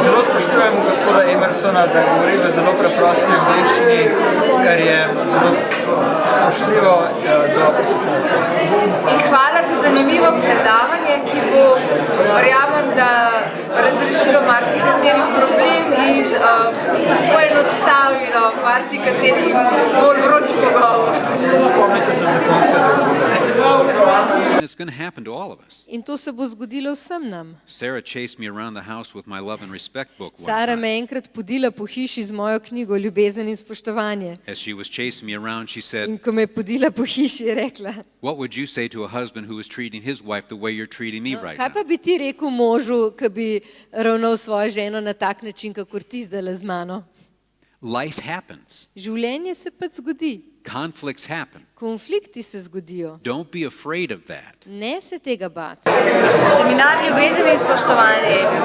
Zelo spoštujem gospoda Emersona, da govori v zelo preprosti angleščini, kar je zelo spoštljivo do poslušalcev. In hvala za zanimivo predavanje, ki bo, verjamem, da razrešilo marsikateri problem in poenostavilo marsikateri bolj vroč pogovor. Spomnite se zakonske zahteve. It's going to happen to all of us. In to se bo zgodilo vsem nam. Sarah chased me around the house with my love and respect book one Sara time. me je enkrat podila po hiši z mojo knjigo Ljubezen in spoštovanje. As she was chasing me around, she said, In ko me je podila po hiši, je rekla, "What would you say to a husband who is treating his wife the way you're treating me right kaj now?" pa bi ti rekel možu, ki bi ravnal svojo ženo na tak način, kakor ti zdaj z mano? Life happens. Življenje se pač zgodi. Conflicts happen. Konflikti se zgodijo. Don't be afraid of that. Ne se tega bati. Seminar Ljubezen in spoštovanje je bil